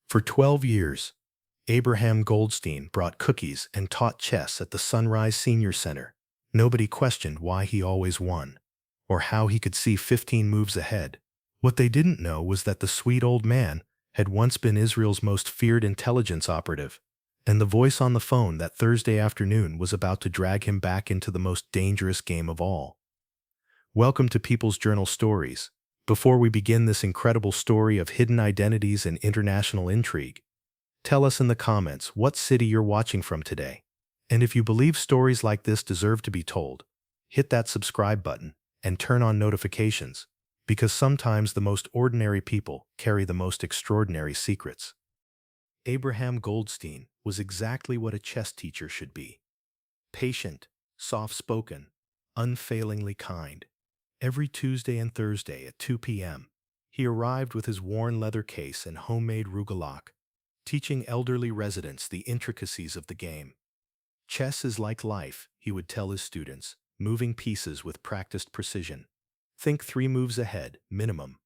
For 12 years, Abraham Goldstein brought cookies and taught chess at the Sunrise Senior Center. Nobody questioned why he always won, or how he could see 15 moves ahead. What they didn't know was that the sweet old man had once been Israel's most feared intelligence operative, and the voice on the phone that Thursday afternoon was about to drag him back into the most dangerous game of all. Welcome to People's Journal Stories. Before we begin this incredible story of hidden identities and international intrigue, tell us in the comments what city you're watching from today. And if you believe stories like this deserve to be told, hit that subscribe button and turn on notifications, because sometimes the most ordinary people carry the most extraordinary secrets. Abraham Goldstein was exactly what a chess teacher should be. Patient, soft-spoken, unfailingly kind. Every Tuesday and Thursday at 2 p.m., he arrived with his worn leather case and homemade rugelach, teaching elderly residents the intricacies of the game. Chess is like life, he would tell his students, moving pieces with practiced precision. Think 3 moves ahead, minimum.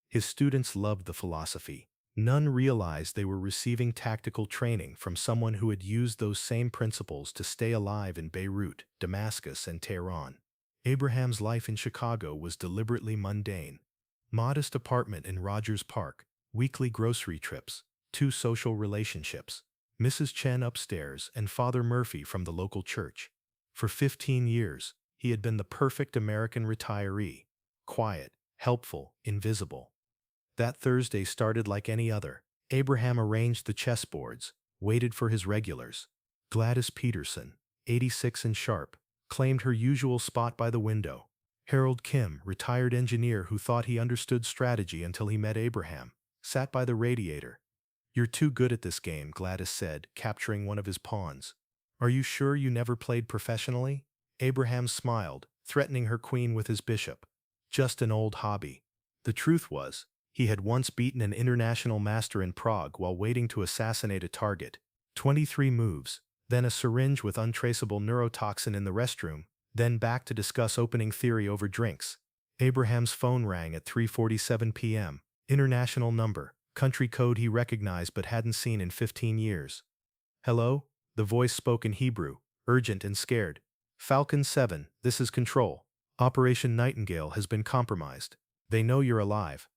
His students loved the philosophy. None realized they were receiving tactical training from someone who had used those same principles to stay alive in Beirut, Damascus, and Tehran. Abraham's life in Chicago was deliberately mundane. Modest apartment in Rogers Park, weekly grocery trips, 2 social relationships, Mrs. Chen upstairs and Father Murphy from the local church. For 15 years, he had been the perfect American retiree, quiet, helpful, invisible. That Thursday started like any other. Abraham arranged the chessboards, waited for his regulars. Gladys Peterson, 86 and sharp, claimed her usual spot by the window. Harold Kim, retired engineer who thought he understood strategy until he met Abraham, sat by the radiator. "You're too good at this game," Gladys said, capturing one of his pawns. "Are you sure you never played professionally?" Abraham smiled, threatening her queen with his bishop. "Just an old hobby." The truth was, he had once beaten an international master in Prague while waiting to assassinate a target. 23 moves, then a syringe with untraceable neurotoxin in the restroom, then back to discuss opening theory over drinks. Abraham's phone rang at 3:47 p.m. International number, country code he recognized but hadn't seen in 15 years. "Hello?" The voice spoke in Hebrew, urgent and scared. "Falcon 7, this is Control. Operation Nightingale has been compromised. They know you're alive."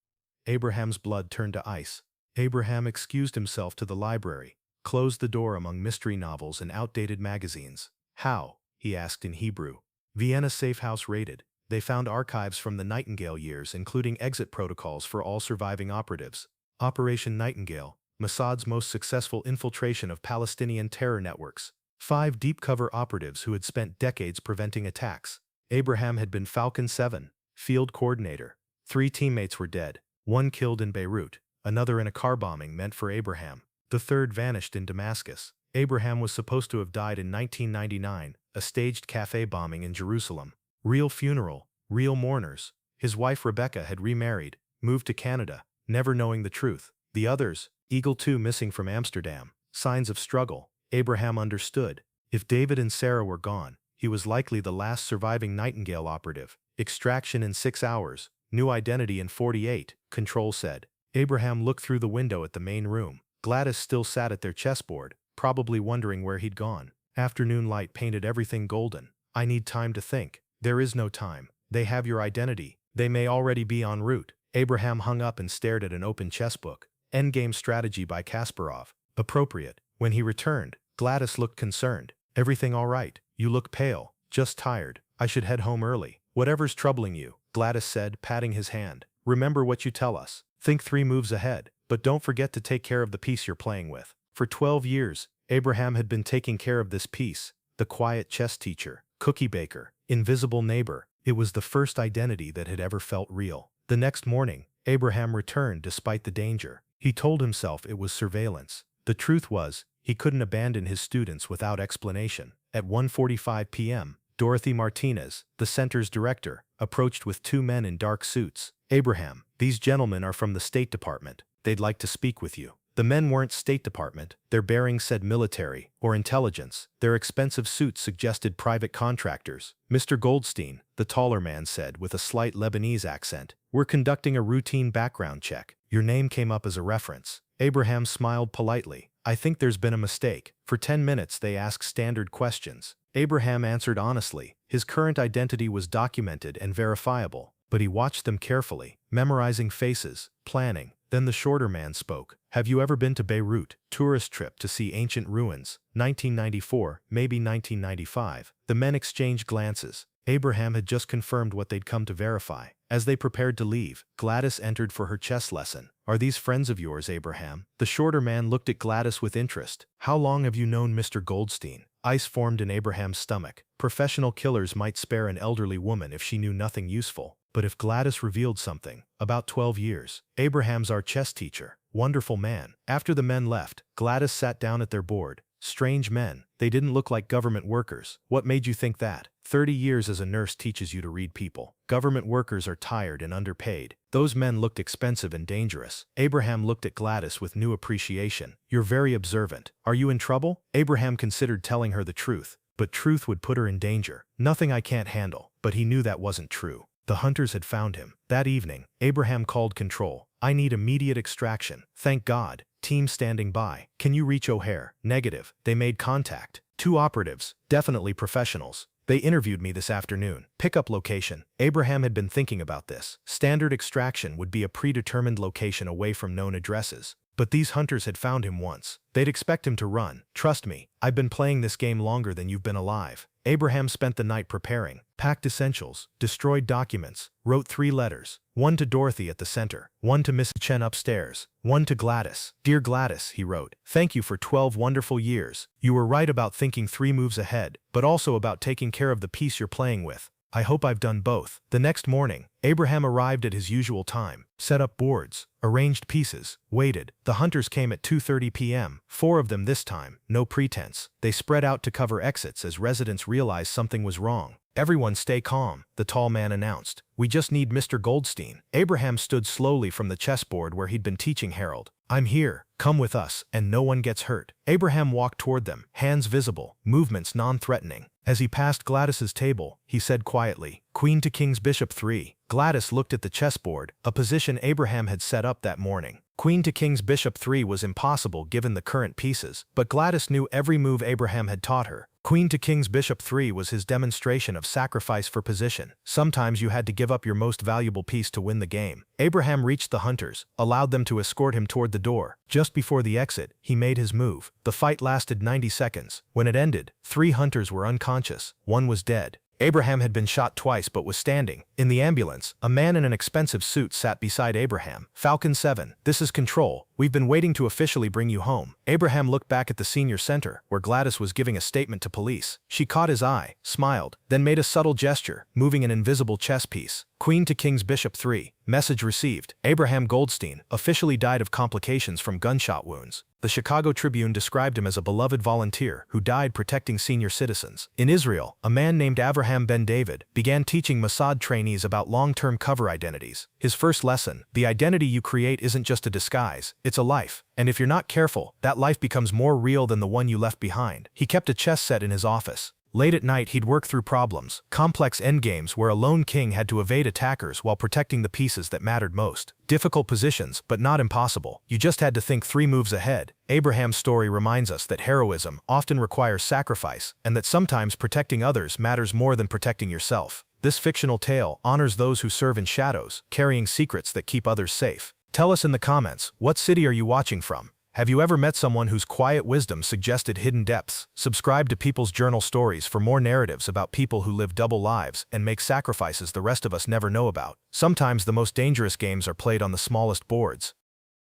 Abraham's blood turned to ice. Abraham excused himself to the library, closed the door among mystery novels and outdated magazines. "How?" he asked in Hebrew. "Vienna safe house raided. They found archives from the Nightingale years, including exit protocols for all surviving operatives. Operation Nightingale, Mossad's most successful infiltration of Palestinian terror networks. 5 deep-cover operatives who had spent decades preventing attacks. Abraham had been Falcon 7, field coordinator. 3 teammates were dead, 1 killed in Beirut, another in a car bombing meant for Abraham. The 3rd vanished in Damascus. Abraham was supposed to have died in 1999, a staged cafe bombing in Jerusalem. Real funeral, real mourners. His wife Rebecca had remarried, moved to Canada, never knowing the truth. The others, Eagle 2 missing from Amsterdam. Signs of struggle. Abraham understood. If David and Sarah were gone, he was likely the last surviving Nightingale operative. Extraction in 6 hours, new identity in 48, Control said. Abraham looked through the window at the main room. Gladys still sat at their chessboard, probably wondering where he'd gone. Afternoon light painted everything golden. "I need time to think." "There is no time. They have your identity. They may already be en route." Abraham hung up and stared at an open chessbook. Endgame Strategy by Kasparov. Appropriate. When he returned, Gladys looked concerned. "Everything all right? You look pale." "Just tired. I should head home early." "Whatever's troubling you," Gladys said, patting his hand. "Remember what you tell us. Think 3 moves ahead, but don't forget to take care of the piece you're playing with." For 12 years, Abraham had been taking care of this piece, the quiet chess teacher, cookie baker, invisible neighbor. It was the first identity that had ever felt real. The next morning, Abraham returned despite the danger. He told himself it was surveillance. The truth was, he couldn't abandon his students without explanation. At 1:45 p.m., Dorothy Martinez, the center's director, approached with 2 men in dark suits. "Abraham, these gentlemen are from the State Department. They'd like to speak with you." The men weren't State Department. Their bearings said military or intelligence. Their expensive suits suggested private contractors. "Mr. Goldstein," the taller man said with a slight Lebanese accent, "we're conducting a routine background check. Your name came up as a reference." Abraham smiled politely. I think there's been a mistake. For 10 minutes they asked standard questions. Abraham answered honestly. His current identity was documented and verifiable, but he watched them carefully, memorizing faces, planning. Then the shorter man spoke. Have you ever been to Beirut? Tourist trip to see ancient ruins. 1994, maybe 1995. The men exchanged glances. Abraham had just confirmed what they'd come to verify. As they prepared to leave, Gladys entered for her chess lesson. Are these friends of yours, Abraham? The shorter man looked at Gladys with interest. How long have you known Mr. Goldstein? Ice formed in Abraham's stomach. Professional killers might spare an elderly woman if she knew nothing useful. But if Gladys revealed something, about 12 years. Abraham's our chess teacher. Wonderful man. After the men left, Gladys sat down at their board. Strange men. They didn't look like government workers. What made you think that? 30 years as a nurse teaches you to read people. Government workers are tired and underpaid. Those men looked expensive and dangerous. Abraham looked at Gladys with new appreciation. You're very observant. Are you in trouble? Abraham considered telling her the truth, but truth would put her in danger. Nothing I can't handle. But he knew that wasn't true. The hunters had found him. That evening, Abraham called control. I need immediate extraction. Thank God. Team standing by. Can you reach O'Hare? Negative. They made contact. 2 operatives. Definitely professionals. They interviewed me this afternoon. Pickup location. Abraham had been thinking about this. Standard extraction would be a predetermined location away from known addresses. But these hunters had found him once. They'd expect him to run. Trust me, I've been playing this game longer than you've been alive. Abraham spent the night preparing, packed essentials, destroyed documents, wrote 3 letters. 1 to Dorothy at the center, 1 to Miss Chen upstairs, 1 to Gladys. Dear Gladys, he wrote, thank you for 12 wonderful years. You were right about thinking 3 moves ahead, but also about taking care of the piece you're playing with. I hope I've done both. The next morning, Abraham arrived at his usual time, set up boards, arranged pieces, waited. The hunters came at 2:30 p.m., 4 of them this time, no pretense. They spread out to cover exits as residents realized something was wrong. Everyone stay calm, the tall man announced. We just need Mr. Goldstein. Abraham stood slowly from the chessboard where he'd been teaching Harold. I'm here, come with us, and no one gets hurt. Abraham walked toward them, hands visible, movements non-threatening. As he passed Gladys's table, he said quietly, Queen to King's Bishop 3. Gladys looked at the chessboard, a position Abraham had set up that morning. Queen to King's Bishop 3 was impossible given the current pieces, but Gladys knew every move Abraham had taught her. Queen to King's Bishop 3 was his demonstration of sacrifice for position. Sometimes you had to give up your most valuable piece to win the game. Abraham reached the hunters, allowed them to escort him toward the door. Just before the exit, he made his move. The fight lasted 90 seconds. When it ended, 3 hunters were unconscious. 1 was dead. Abraham had been shot twice but was standing. In the ambulance, a man in an expensive suit sat beside Abraham. Falcon 7, this is Control. We've been waiting to officially bring you home. Abraham looked back at the senior center, where Gladys was giving a statement to police. She caught his eye, smiled, then made a subtle gesture, moving an invisible chess piece. Queen to King's Bishop 3. Message received. Abraham Goldstein officially died of complications from gunshot wounds. The Chicago Tribune described him as a beloved volunteer who died protecting senior citizens. In Israel, a man named Avraham Ben David began teaching Mossad trainees about long-term cover identities. His first lesson, the identity you create isn't just a disguise, it's a life. And if you're not careful, that life becomes more real than the one you left behind. He kept a chess set in his office. Late at night he'd work through problems, complex endgames where a lone king had to evade attackers while protecting the pieces that mattered most. Difficult positions, but not impossible. You just had to think 3 moves ahead. Abraham's story reminds us that heroism often requires sacrifice, and that sometimes protecting others matters more than protecting yourself. This fictional tale honors those who serve in shadows, carrying secrets that keep others safe. Tell us in the comments, what city are you watching from? Have you ever met someone whose quiet wisdom suggested hidden depths? Subscribe to People's Journal Stories for more narratives about people who live double lives and make sacrifices the rest of us never know about. Sometimes the most dangerous games are played on the smallest boards.